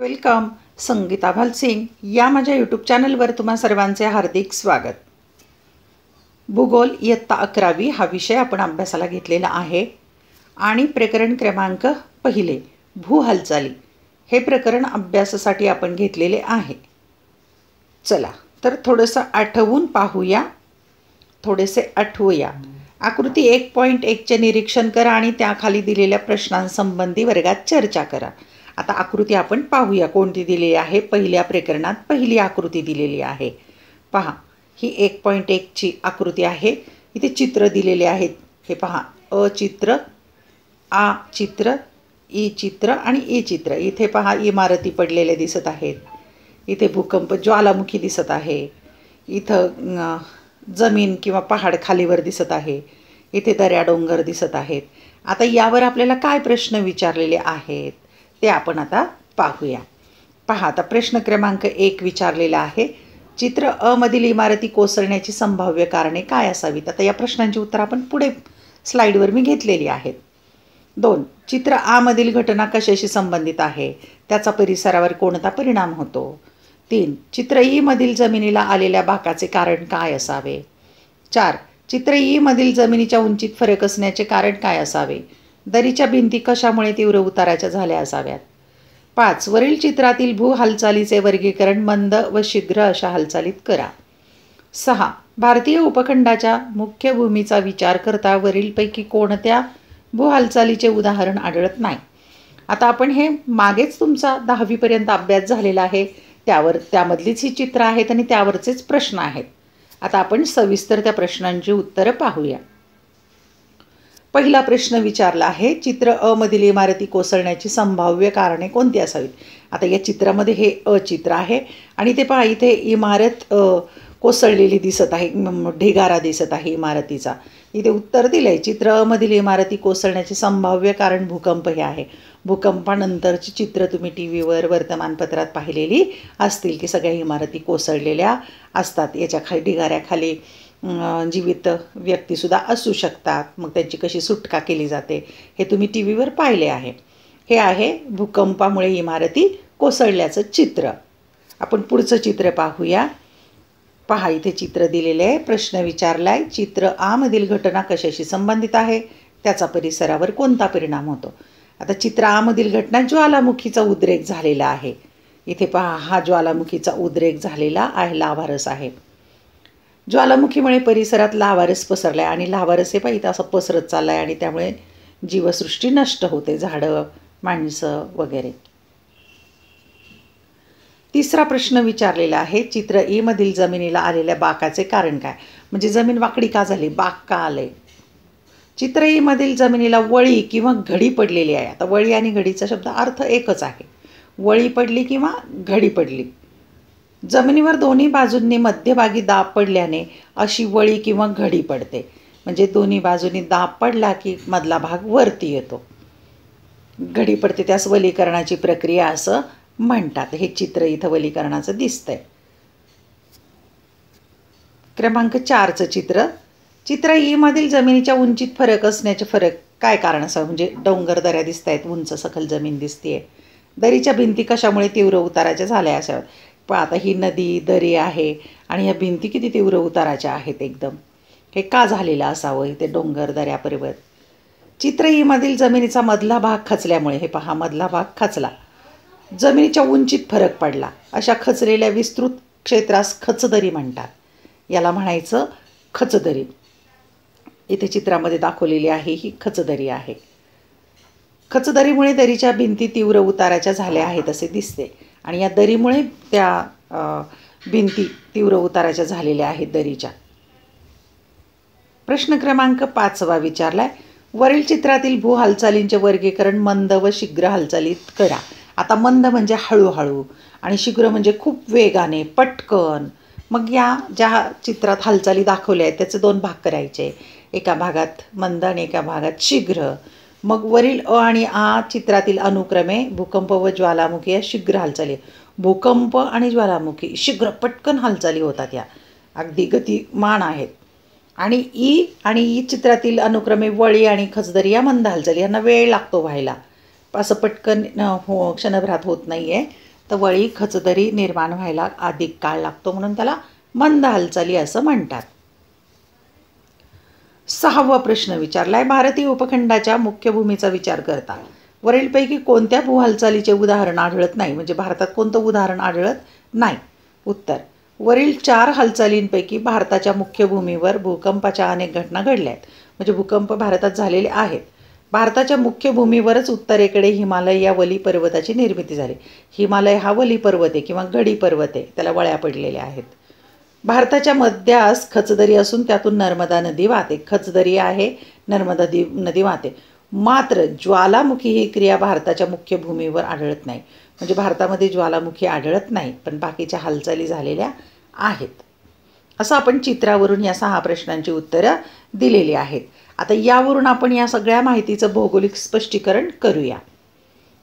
Welcome. Sangeeta Bhalsingh या माझ्या YouTube चॅनलवर तुम्हा सर्वांचे हार्दिक स्वागत. भूगोल इयत्ता 11वी हा विषय आपण अभ्यासाला घेतलेला आहे आणि प्रकरण क्रमांक 1 भूहालचाली हे प्रकरण अभ्यासासाठी आपण घेतलेले आहे. चला तर थोडंसं आठवून पाहूया, थोडेसे आठवूया. आकृती 1.1चे निरीक्षण करा आणि त्याखाली दिलेल्या प्रश्नांसंबंधी वर्गात चर्चा करा. आता आकृती आपण पाहूया कोणती दिलेली आहे. पहिल्या प्रकरणात पहिली आकृती दिलेली आहे. पहा, ही 1.1ची आकृती आहे. इथे चित्र दिलेले आहेत. हे पहा, अ चित्र, आ चित्र, ई चित्र आणि ई चित्र. इथे पहा इमारती पडलेल्या दिसत आहेत. इथे भूकंप ज्वालामुखी दिसत आहे. इथं जमीन किंवा पहाड खालीवर दिसत आहे. इथे दऱ्या डोंगर दिसत आहेत. आता यावर आपल्याला काय प्रश्न विचारलेले आहेत ते आपण आता पाहूया. पहा, आता प्रश्न क्रमांक 1 विचारलेला आहे. चित्र अ मधील इमारती कोसळण्याची संभाव्य कारणे काय असावीत. आता या प्रश्नांची उत्तर आपण पुढे स्लाईडवर मी घेतलेली आहेत. 2. चित्र आ मधील घटना कशाशी संबंधित आहे, त्याचा परिसरावर कोणता परिणाम होतो. 3. चित्र ई मधील जमिनीला आलेल्या भागाचे कारण काय असावे. 4. चित्र ई मधील जमिनीच्या उंचीत फरक असण्याचे कारण काय असावे. दरीच्या भिंती कशामुळे तीव्र उताराच्या झाल्या असाव्यात. 5. वरील चित्रातील भू हालचालीचे वर्गीकरण मंद व शीघ्र अशा हालचालीत करा. 6. भारतीय उपखंडाच्या मुख्य भूमीचा विचार करता वरीलपैकी कोणत्या भू हालचालीचे उदाहरण आढळत नाही. आता आपण हे मागेच तुमचा 10वीपर्यंत अभ्यास झालेला आहे, त्यामधलीच ही चित्र आहेत आणि त्यावरचेच प्रश्न आहेत. आता आपण सविस्तर त्या प्रश्नांची उत्तरं पाहूया. पहिला प्रश्न विचारला आहे, चित्र अ मधील इमारती कोसळण्याची संभाव्य कारणे कोणती असावीत. आता या चित्रामध्ये हे अ चित्र आहे आणि ते पहा, इथे इमारत कोसळलेली दिसत आहे, ढिगारा दिसत आहे इमारतीचा. इथे उत्तर दिलं आहे, चित्र अ मधील इमारती कोसळण्याचे संभाव्य कारण भूकंप हे आहे. भूकंपानंतरची चित्र तुम्ही टीव्हीवर वर्तमानपत्रात पाहिलेली असतील की सगळ्या इमारती कोसळलेल्या असतात. याच्या खाली ढिगाऱ्याखाली जीवित व्यक्तीसुद्धा असू शकतात. मग त्यांची कशी सुटका केली जाते हे तुम्ही टीव्हीवर पाहिले आहे. हे आहे भूकंपामुळे इमारती कोसळल्याचं चित्र. आपण पुढचं चित्र पाहूया. पहा, इथे चित्र दिलेले आहे. प्रश्न विचारला आहे, चित्र आ मधील घटना कशाशी संबंधित आहे, त्याचा परिसरावर कोणता परिणाम होतो. आता चित्र आ मधील घटना ज्वालामुखीचा उद्रेक झालेला आहे. इथे पहा, हा ज्वालामुखीचा उद्रेक झालेला आहे, लाव्हारस आहे. ज्वालामुखीमुळे परिसरात लाव्हारस पसरला आहे आणि लाव्हारस हे पाहिजे असं पसरत चाललं आहे आणि त्यामुळे जीवसृष्टी नष्ट होते, झाडं, माणसं वगैरे. तिसरा प्रश्न विचारलेला आहे, चित्र ई मधील जमिनीला आलेल्या बाकाचे कारण काय. म्हणजे जमीन वाकडी का झाली, बाक का आले. चित्र ई मधील जमिनीला वळी किंवा घडी पडलेली आहे. आता वळी आणि घडीचा शब्द अर्थ एकच आहे. वळी पडली किंवा घडी पडली. जमिनीवर दोन्ही बाजूंनी मध्यभागी दाब पडल्याने अशी वळी किंवा घडी पडते. म्हणजे दोन्ही बाजूंनी दाब पडला की मधला भाग वरती येतो, घडी पडते. त्यास वलीकरणाची प्रक्रिया असं म्हणतात. हे चित्र इथं वलीकरणाचं दिसतंय. क्रमांक 4चं चित्र, चित्र ई मधील जमिनीच्या उंचीत फरक असण्याचे काय कारण असावं. म्हणजे डोंगर दऱ्या दिसत आहेत, उंच सखल जमीन दिसते. दरीच्या भिंती कशामुळे तीव्र उताराच्या झाल्या असाव्यात. पण आता ही नदी दरी आहे आणि ह्या भिंती किती तीव्र उताराच्या आहेत एकदम. हे का झालेलं असावं. इथे डोंगर दऱ्या पर्वत. चित्र ई मधील जमिनीचा मधला भाग खचल्यामुळे, हे पहा मधला भाग खचला, जमिनीच्या उंचीत फरक पडला. अशा खचलेल्या विस्तृत क्षेत्रास खचदरी म्हणतात. याला म्हणायचं खचदरी. इथे चित्रामध्ये दाखवलेली आहे ही खचदरी आहे. खचदरीमुळे दरीच्या भिंती तीव्र उताराच्या झाल्या आहेत असे दिसते आणि या दरीमुळे त्या भिंती तीव्र उताराच्या झालेल्या आहेत दरीच्या. प्रश्न क्रमांक 5 विचारलाय, वरील चित्रातील भू हालचालींचे वर्गीकरण मंद व शीघ्र हालचालीत करा. आता मंद म्हणजे हळूहळू आणि शीघ्र म्हणजे खूप वेगाने, पटकन. मग या ज्या चित्रात हालचाली दाखवल्या आहेत त्याचे 2 भाग करायचे. एका भागात मंद आणि एका भागात शीघ्र. मग वरील अ आणि आ चित्रातील अनुक्रमे भूकंप व ज्वालामुखी या शीघ्र हालचाली. भूकंप आणि ज्वालामुखी शीघ्र पटकन हालचाली होतात, या अगदी गतिमान आहेत. आणि ई चित्रातील अनुक्रमे वळी आणि खचदरी या मंद हालचाली. यांना वेळ लागतो व्हायला, असं पटकन क्षणभरात होत नाही आहे. तर वळी खचदरी निर्माण व्हायला अधिक काळ लागतो, म्हणून त्याला मंद हालचाली असं म्हणतात. 6वा प्रश्न विचारलाय, भारतीय उपखंडाच्या मुख्य भूमीचा विचार करता वरीलपैकी कोणत्या भूहालचालीचे उदाहरण आढळत नाही? म्हणजे भारतात कोणतं उदाहरण आढळत नाही? उत्तर, वरील 4 हालचालींपैकी भारताच्या मुख्य भूमीवर भूकंपाच्या अनेक घटना घडल्या आहेत. म्हणजे भूकंप भारतात झालेले आहेत. भारताच्या मुख्य भूमीवरच उत्तरेकडे हिमालय या वली पर्वताची निर्मिती झाली. हिमालय हा वली पर्वत आहे किंवा गडी पर्वत आहे, त्याला वळ्या पडलेल्या आहेत. भारताच्या मध्यास खचदरी असून त्यातून नर्मदा नदी वाहते. खचदरी आहे, नर्मदा नदी वाहते. मात्र ज्वालामुखी ही क्रिया भारताच्या मुख्य भूमीवर आढळत नाही. म्हणजे भारतामध्ये ज्वालामुखी आढळत नाही, पण बाकीच्या हालचाली झालेल्या आहेत. असं आपण चित्रावरून या 6 प्रश्नांची उत्तरं दिलेली आहेत. आता यावरून आपण या सगळ्या माहितीचं भौगोलिक स्पष्टीकरण करूया.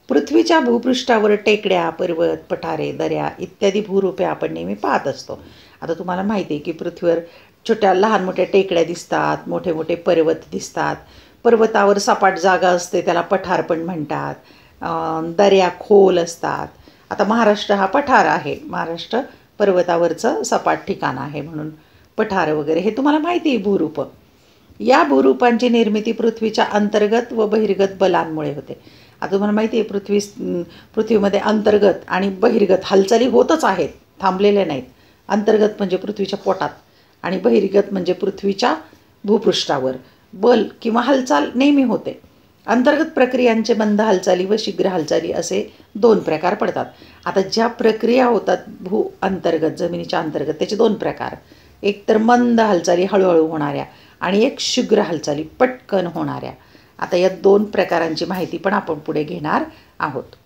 पृथ्वीच्या भूपृष्ठावर टेकड्या, पर्वत, पठारे, दऱ्या इत्यादी भूरूपे आपण नेहमी पाहत असतो. आता तुम्हाला माहिती आहे की पृथ्वीवर छोट्या लहान मोठ्या टेकड्या दिसतात, मोठे मोठे पर्वत दिसतात. पर्वतावर सपाट जागा असते, त्याला पठार पण म्हणतात. दऱ्या खोल असतात. आता महाराष्ट्र हा पठार आहे, महाराष्ट्र पर्वतावरचं सपाट ठिकाण आहे, म्हणून पठार वगैरे हे तुम्हाला माहिती आहे भूरूप. या भूरूपांची निर्मिती पृथ्वीच्या अंतर्गत व बहिर्गत बलांमुळे होते. आता तुम्हाला माहिती आहे पृथ्वीमध्ये अंतर्गत आणि बहिर्गत हालचाली होतच आहेत, थांबलेल्या नाहीत. अंतर्गत म्हणजे पृथ्वीच्या पोटात आणि बहिर्गत म्हणजे पृथ्वीच्या भूपृष्ठावर बल किंवा हालचाल नेहमी होते. अंतर्गत प्रक्रियांचे मंद हालचाली व शीघ्र हालचाली असे 2 प्रकार पडतात. आता ज्या प्रक्रिया होतात अंतर्गत, जमिनीच्या अंतर्गत, त्याचे 2 प्रकार. एक तर मंद हालचाली हळूहळू होणाऱ्या आणि एक शीघ्र हालचाली पटकन होणाऱ्या. आता या 2 प्रकारांची माहिती पण आपण पुढे घेणार आहोत.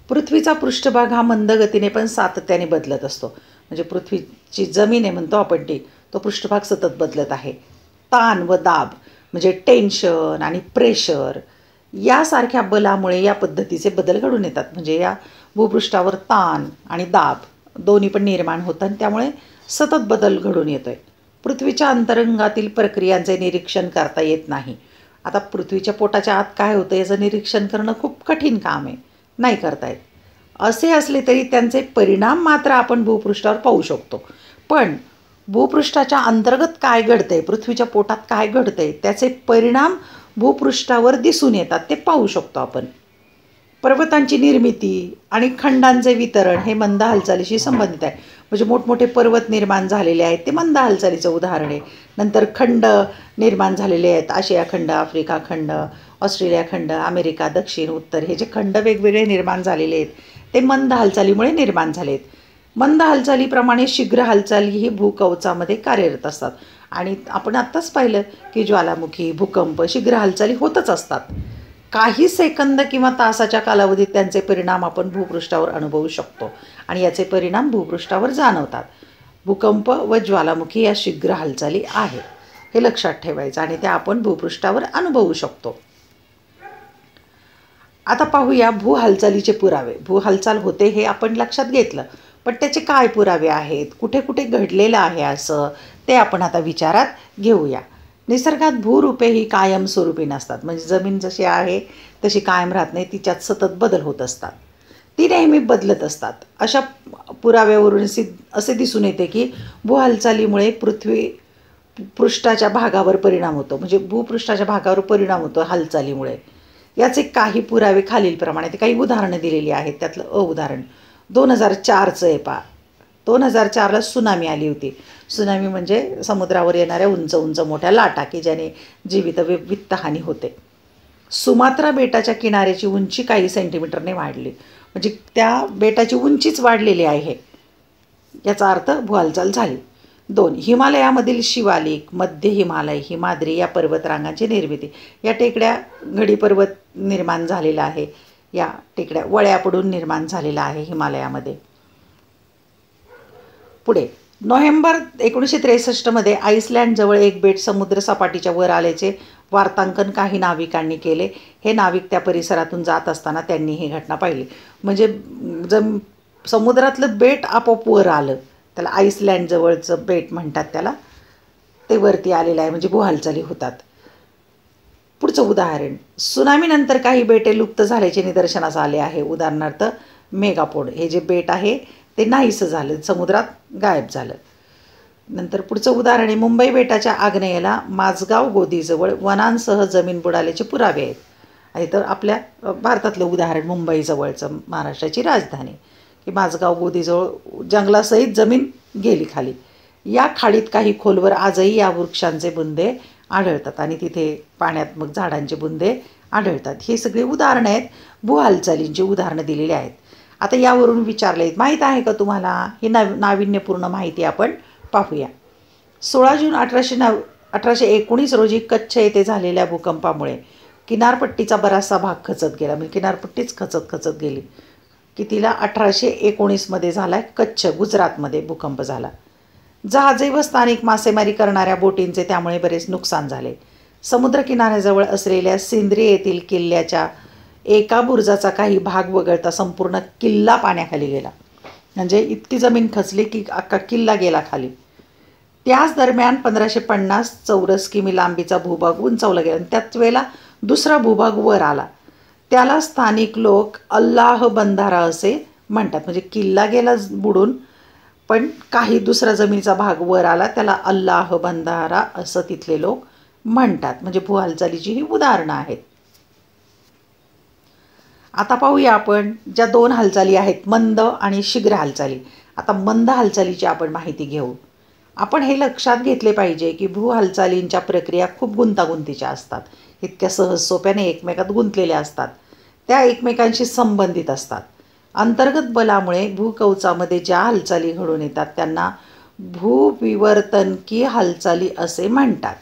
पृथ्वीचा पृष्ठभाग हा मंद गतीने पण सातत्याने बदलत असतो. म्हणजे पृथ्वीची जमीन आहे म्हणतो आपण ती, तो पृष्ठभाग सतत बदलत आहे. ताण व दाब म्हणजे टेन्शन आणि प्रेशर यासारख्या बलामुळे या पद्धतीचे बदल घडून येतात. म्हणजे या भूपृष्ठावर ताण आणि दाब दोन्ही पण निर्माण होतात, त्यामुळे सतत बदल घडून येतोय. पृथ्वीच्या अंतरंगातील प्रक्रियांचे निरीक्षण करता येत नाही. आता पृथ्वीच्या पोटाच्या आत काय होतं याचं निरीक्षण करणं खूप कठीण काम आहे, नाही करता येत. असे असले तरी त्यांचे परिणाम मात्र आपण भूपृष्ठावर पाहू शकतो. पण भूपृष्ठाच्या अंतर्गत काय घडतंय, पृथ्वीच्या पोटात काय घडतंय, त्याचे परिणाम भूपृष्ठावर दिसून येतात, ते पाहू शकतो आपण. पर्वतांची निर्मिती आणि खंडांचे वितरण हे मंद हालचालीशी संबंधित आहे. म्हणजे मोठमोठे पर्वत निर्माण झालेले आहेत, ते मंद हालचालीचं उदाहरण आहे. नंतर खंड निर्माण झालेले आहेत, आशिया खंड, आफ्रिका खंड, ऑस्ट्रेलिया खंड, अमेरिका दक्षिण उत्तर, हे जे खंड वेगवेगळे निर्माण झालेले आहेत ते मंद हालचालीमुळे निर्माण झाले आहेत. मंद हालचालीप्रमाणे शीघ्र हालचालीही भूकवचामध्ये कार्यरत असतात. आणि आपण आत्ताच पाहिलं की ज्वालामुखी, भूकंप, शीघ्र हालचाली होतच असतात. काही सेकंद किंवा तासाच्या कालावधीत त्यांचे परिणाम आपण भूपृष्ठावर अनुभवू शकतो आणि याचे परिणाम भूपृष्ठावर जाणवतात. भूकंप व ज्वालामुखी या शीघ्र हालचाली आहेत, हे लक्षात ठेवायचं आणि त्या आपण भूपृष्ठावर अनुभवू शकतो. आता पाहूया भूहालचालीचे पुरावे. भूहालचाल होते हे आपण लक्षात घेतलं, पण त्याचे काय पुरावे आहेत, कुठे कुठे घडलेलं आहे असं, ते आपण आता विचारात घेऊया. निसर्गात भूरूपे ही कायमस्वरूपी नसतात. म्हणजे जमीन जशी आहे तशी कायम राहत नाही, तिच्यात सतत बदल होत असतात, ती नेहमी बदलत असतात. अशा पुराव्यावरून असे दिसून येते की भूहालचालीमुळे पृथ्वी पृष्ठाच्या भागावर परिणाम होतो. म्हणजे भूपृष्ठाच्या भागावर परिणाम होतो हालचालीमुळे. याचे काही पुरावे खालीलप्रमाणे, ते काही उदाहरणं दिलेली आहेत. त्यातलं उदाहरण 2004चं आहे पहा. 2004ला सुनामी आली होती. सुनामी म्हणजे समुद्रावर येणाऱ्या उंच उंच मोठ्या लाटा की ज्याने जीवित वित्तहानी होते. सुमात्रा बेटाच्या किनाऱ्याची उंची काही सेंटीमीटरने वाढली. म्हणजे त्या बेटाची उंचीच वाढलेली आहे, याचा अर्थ भूहालचाल झाली. 2. हिमालयामधील शिवालिक, मध्य हिमालय, हिमाद्री या पर्वतरांगांची निर्मिती. या टेकड्या घडी पर्वत निर्माण झालेला आहे, या टेकड्या वळ्या पडून निर्माण झालेला आहे हिमालयामध्ये. पुढे नोव्हेंबर 1963मध्ये आईसलँडजवळ एक बेट समुद्र सपाटीच्या वर आल्याचे वार्तांकन काही नाविकांनी केले. हे नाविक त्या परिसरातून जात असताना त्यांनी ही घटना पाहिली. म्हणजे समुद्रातलं बेट आपोआप वर आलं, त्याला आईसलँडजवळचं बेट म्हणतात त्याला, ते वरती आलेलं आहे, म्हणजे भूहालचाली होतात. पुढचं उदाहरण, सुनामीनंतर काही बेटे लुप्त झाल्याचे निदर्शनास आले आहे. उदाहरणार्थ मेगापोड, हे जे बेट आहे ते नाहीसं झालं, समुद्रात गायब झालं. नंतर पुढचं उदाहरण आहे, मुंबई बेटाच्या आग्नेयेला माझगाव गोदीजवळ वनांसह जमीन बुडाल्याचे पुरावे आहेत. आणि तर आपल्या भारतातलं उदाहरण मुंबईजवळचं, महाराष्ट्राची राजधानी, की माझगाव गोदीजवळ जंगलासहित जमीन गेली खाली. या खाडीत काही खोलवर आजही या वृक्षांचे बुंदे आढळतात आणि तिथे पाण्यात मग झाडांचे बुंदे आढळतात. ही सगळी उदाहरणं आहेत, भूहालचालींची उदाहरणं दिलेली आहेत. आता यावरून विचारले आहेत, माहीत आहे का तुम्हाला? ही नाविन्यपूर्ण माहिती आपण पाहूया. 16 जून 1819 रोजी कच्छ येथे झालेल्या भूकंपामुळे किनारपट्टीचा बराचसा भाग खचत गेला. म्हणजे किनारपट्टीच खचत गेली. कितीला? 1819मध्ये झाला. कच्छ, गुजरातमध्ये भूकंप झाला. जहाजे व स्थानिक मासेमारी करणाऱ्या बोटींचे त्यामुळे बरेच नुकसान झाले. समुद्रकिनाऱ्याजवळ असलेल्या सिंद्री येथील किल्ल्याच्या एका बुरुजाचा काही भाग वगळता संपूर्ण किल्ला पाण्याखाली गेला. म्हणजे इतकी जमीन खचली की अख्खा किल्ला गेला खाली. त्याच दरम्यान 1550 चौरस किमी लांबीचा भूभाग उंचावला गेला आणि त्याच वेळेला दुसरा भूभाग वर आला. त्याला स्थानिक लोक अल्लाह बंधारा असे म्हणतात. म्हणजे किल्ला गेला बुडून, पण काही दुसरा जमिनीचा भाग वर आला, त्याला अल्लाह बंधारा असं तिथले लोक म्हणतात. म्हणजे भूहालचालीची ही उदाहरणं आहेत. आता पाहूया आपण ज्या 2 हालचाली आहेत, मंद आणि शीघ्र हालचाली. आता मंद हालचालीची आपण माहिती घेऊ. आपण हे लक्षात घेतले पाहिजे की भूहालचालींच्या प्रक्रिया खूप गुंतागुंतीच्या असतात. इतक्या सहज सोप्याने एकमेकात गुंतलेल्या असतात. त्या एकमेकांशी संबंधित असतात. अंतर्गत बलामुळे भूकवचामध्ये ज्या हालचाली घडून येतात त्यांना भूविवर्तनकी हालचाली असे म्हणतात.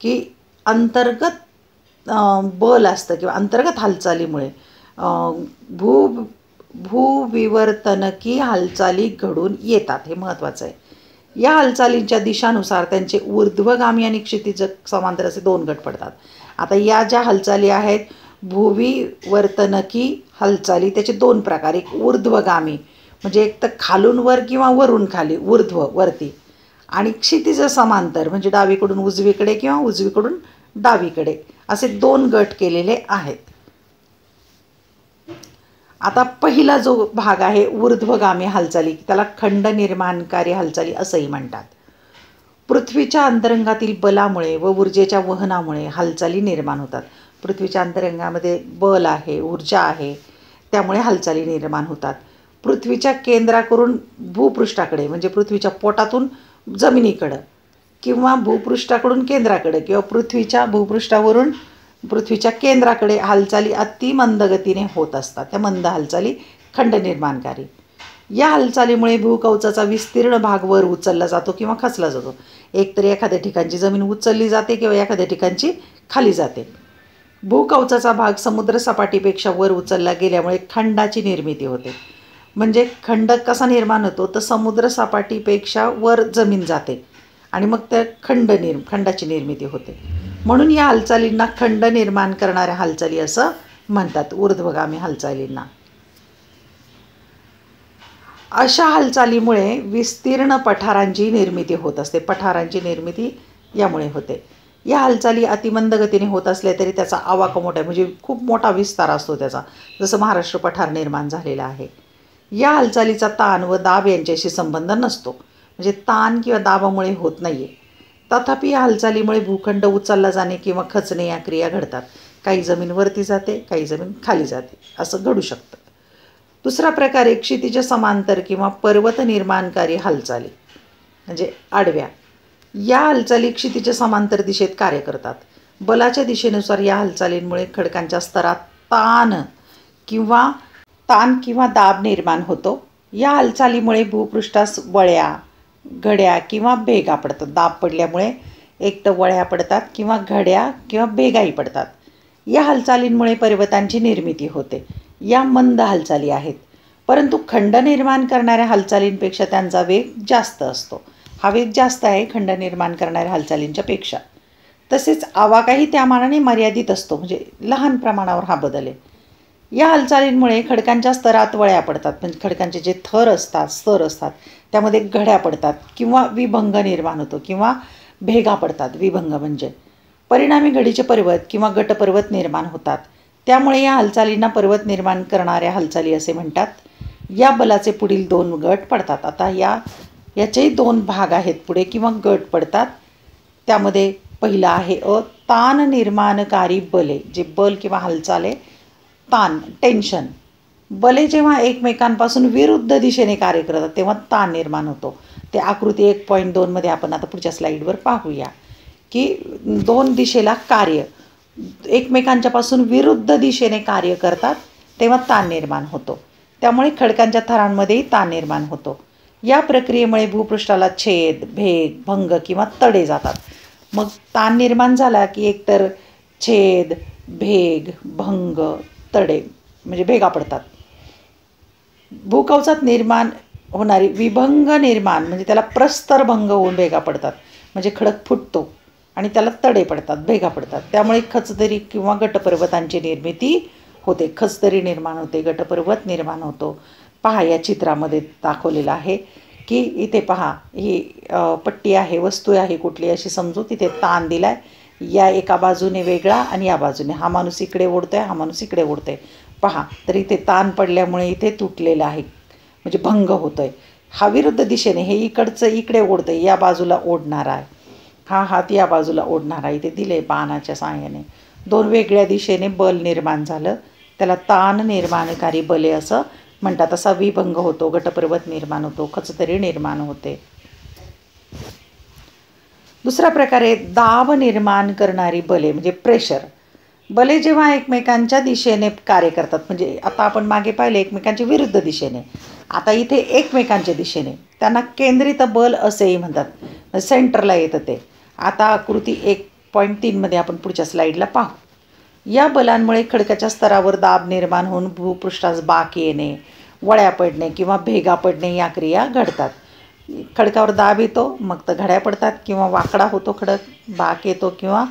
की अंतर्गत बल असतं किंवा अंतर्गत हालचालीमुळे भूविवर्तनकी हालचाली घडून येतात. हे महत्त्वाचं आहे. या हालचालींच्या दिशानुसार त्यांचे ऊर्ध्वगामी आणि क्षितिज समांतर असे 2 गट पडतात. आता या ज्या हालचाली आहेत भूविवर्तनकी हालचाली, त्याचे 2 प्रकार. एक ऊर्ध्वगामी, म्हणजे एक तर खालून वर किंवा वरून खाली, ऊर्ध्व वरती, आणि क्षितिज समांतर म्हणजे डावीकडून उजवीकडे किंवा उजवीकडून डावीकडे, असे 2 गट केलेले आहेत. आता पहिला जो भाग आहे ऊर्ध्वगामी हालचाली, त्याला खंड निर्माणकारी हालचाली असंही म्हणतात. पृथ्वीच्या अंतरंगातील बलामुळे व ऊर्जेच्या वहनामुळे हालचाली निर्माण होतात. पृथ्वीच्या अंतरंगामध्ये बल आहे, ऊर्जा आहे, त्यामुळे हालचाली निर्माण होतात. पृथ्वीच्या केंद्राकडून भूपृष्ठाकडे, म्हणजे पृथ्वीच्या पोटातून जमिनीकडं, किंवा भूपृष्ठाकडून केंद्राकडे, किंवा पृथ्वीच्या भूपृष्ठावरून पृथ्वीच्या केंद्राकडे हालचाली अति मंद गतीने होत असतात. त्या मंद हालचाली खंड निर्माणकारी. या हालचालीमुळे भूकवचाचा विस्तीर्ण भाग वर उचलला जातो किंवा खचला जातो. एकतर एखाद्या ठिकाणची जमीन उचलली जाते किंवा एखाद्या ठिकाणची खाली जाते. भूकवचाचा भाग समुद्रसपाटीपेक्षा वर उचलला गेल्यामुळे खंडाची निर्मिती होते. म्हणजे खंड कसा निर्माण होतो, तर समुद्रसपाटीपेक्षा वर जमीन जाते आणि मग त्या खंडाची निर्मिती होते. म्हणून या हालचालींना खंड निर्माण करणाऱ्या हालचाली असं म्हणतात, ऊर्ध्वगामी हालचालींना. अशा हालचालीमुळे विस्तीर्ण पठारांची निर्मिती होत असते. पठारांची निर्मिती यामुळे होते. या हालचाली अतिमंद गतीने होत असल्या तरी त्याचा आवाका मोठा आहे, म्हणजे खूप मोठा विस्तार असतो त्याचा, जसं महाराष्ट्र पठार निर्माण झालेला आहे. या हालचालीचा ताण व दाब यांच्याशी संबंध नसतो, म्हणजे ताण किंवा दाबामुळे होत नाही आहे. तथापि या हालचालीमुळे भूखंड उचलला जाणे किंवा खचणे या क्रिया घडतात. काही जमीन वरती जाते, काही जमीन खाली जाते, असं घडू शकतं. दुसरा प्रकार आहे क्षितिज समांतर किंवा पर्वत निर्माणकारी हालचाली, म्हणजे आडव्या. या हालचाली क्षितिज समांतर दिशेत कार्य करतात. बलाच्या दिशेनुसार या हालचालींमुळे खडकांच्या स्तरात ताण किंवा दाब निर्माण होतो. या हालचालीमुळे भूपृष्ठास वळ्या, घड्या किंवा भेगा पडतात. दाब पडल्यामुळे एक तर वळ्या पडतात किंवा घड्या किंवा भेगाही पडतात. या हालचालींमुळे पर्वतांची निर्मिती होते. या मंद हालचाली आहेत, परंतु खंड निर्माण करणाऱ्या हालचालींपेक्षा त्यांचा वेग जास्त असतो. हा वेग जास्त आहे खंड निर्माण करणाऱ्या हालचालींच्या पेक्षा. तसेच आवाकाही त्या मानाने मर्यादित असतो, म्हणजे लहान प्रमाणावर हा बदल आहे. या हालचालींमुळे खडकांच्या स्तरात वळ्या पडतात, म्हणजे खडकांचे जे स्तर असतात त्यामध्ये घड्या पडतात किंवा विभंग निर्माण होतो किंवा भेगा पडतात. विभंग म्हणजे परिणामी घडीचे पर्वत किंवा गटपर्वत निर्माण होतात. त्यामुळे या हालचालींना पर्वत निर्माण करणाऱ्या हालचाली असे म्हणतात. या बलाचे पुढील 2 गट पडतात. आता याचेही 2 भाग आहेत पुढे किंवा गट पडतात. त्यामध्ये पहिलं आहे ताण निर्माणकारी बले, जे बल किंवा हालचाल आहे, ताण, टेन्शन. बले जेव्हा एकमेकांपासून विरुद्ध दिशेने कार्य करतात तेव्हा ताण निर्माण होतो. ते आकृती 1.2 मध्ये आपण आता पुढच्या स्लाईडवर पाहूया की 2 दिशेला कार्य एकमेकांच्यापासून विरुद्ध दिशेने कार्य करतात तेव्हा ताण निर्माण होतो. त्यामुळे खडकांच्या थरांमध्येही ताण निर्माण होतो. या प्रक्रियेमुळे भूपृष्ठाला छेद, भेग, भंग किंवा तडे जातात. मग ताण निर्माण झाला की एकतर छेद, भेग, भंग, तडे म्हणजे भेगा पडतात. भूकवचात निर्माण होणारी विभंग निर्माण म्हणजे त्याला प्रस्तरभंग होऊन भेगा पडतात. म्हणजे खडक फुटतो आणि त्याला तडे पडतात, भेगा पडतात. त्यामुळे खचदरी किंवा गटपर्वतांची निर्मिती होते. खचदरी निर्माण होते, गटपर्वत निर्माण होतो. पहा या चित्रामध्ये दाखवलेलं आहे की इथे पहा ही पट्टी आहे, वस्तू आहे कुठली अशी समजू. तिथे ताण दिला आहे. या एका बाजूने वेगळा आणि या बाजूने हा माणूस इकडे ओढतो आहे, हा माणूस इकडे ओढतो आहे. पहा तर इथे ताण पडल्यामुळे इथे तुटलेलं आहे म्हणजे भंग होतो आहे. हा विरुद्ध दिशेने हे इकडचं इकडे ओढतं आहे, या बाजूला ओढणार आहे. हा हात या बाजूला ओढणार आहे. इथे दिले बाणाच्या सहाय्याने 2 वेगळ्या दिशेने बल निर्माण झालं. त्याला ताण निर्माणकारी बले असं म्हणतात. असा विभंग होतो, गटपर्वत निर्माण होतो, खचदरी निर्माण होते. दुसरा प्रकारे दाब निर्माण करणारी बले म्हणजे प्रेशर. बले जेव्हा एकमेकांच्या दिशेने कार्य करतात म्हणजे आता आपण मागे पाहिले एकमेकांच्या विरुद्ध दिशेने, आता इथे एकमेकांच्या दिशेने, त्यांना केंद्रित बल असेही म्हणतात. सेंटरला येतं ते. आता आकृती 1.3 मध्ये आपण पुढच्या स्लाईडला पाहू. या बलांमुळे खडकाच्या स्तरावर दाब निर्माण होऊन भूपृष्ठास बाक येणे, वळ्या पडणे किंवा भेगा पडणे या क्रिया घडतात. खडकावर दाब येतो मग तर घड्या पडतात किंवा वाकडा होतो खडक, बाक येतो किंवा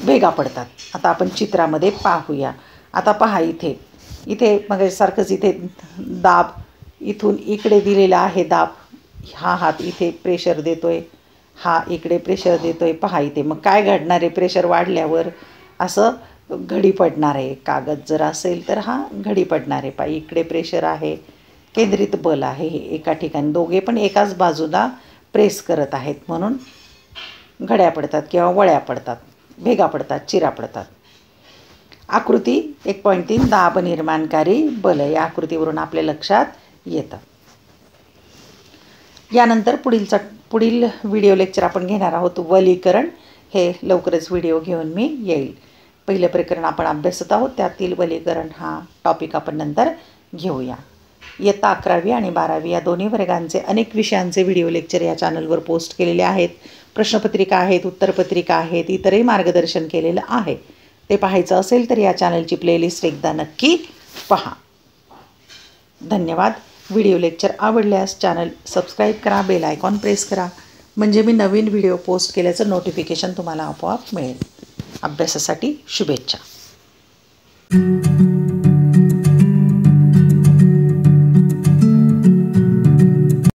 भेगा पडतात. आता आपण चित्रामध्ये पाहूया. आता पहा इथे मग सारखंच इथे दाब इथून इकडे दिलेला आहे दाब. हा हात इथे प्रेशर देतोय, हा इकडे प्रेशर देतोय. पहा इथे मग काय घडणार आहे, प्रेशर वाढल्यावर असं घडी पडणार आहे. कागद जर असेल तर हा घडी पडणार आहे. पहा इकडे प्रेशर आहे, केंद्रित बल आहे हे एका ठिकाणी. दोघे पण एकाच बाजूला प्रेस करत आहेत म्हणून घड्या पडतात किंवा वळ्या पडतात, भेगा पडतात, चिरा पडतात. आकृती 1.3 दाब निर्माणकारी बल या आकृतीवरून आपल्या लक्षात येतं. यानंतर पुढील व्हिडिओ लेक्चर आपण घेणार आहोत वलीकरण. हे लवकरच व्हिडिओ घेऊन मी येईल. पहिलं प्रकरण आपण अभ्यासत आहोत, त्यातील वलीकरण हा टॉपिक आपण नंतर घेऊया. इयत्ता 11वी आणि 12वी या दोन्ही वर्गांचे अनेक विषयांचे व्हिडिओ लेक्चर या चॅनलवर पोस्ट केलेले आहेत. प्रश्नपत्रिका आहेत, उत्तरपत्रिका आहेत, इतरही मार्गदर्शन केलेलं आहे. ते पाहायचं असेल तर या चॅनलची प्लेलिस्ट एकदा नक्की पहा. धन्यवाद. व्हिडिओ लेक्चर आवडल्यास चॅनल सबस्क्राईब करा, बेल आयकॉन प्रेस करा म्हणजे मी नवीन व्हिडिओ पोस्ट केल्याचं नोटिफिकेशन तुम्हाला आपोआप मिळेल. अभ्यासासाठी शुभेच्छा.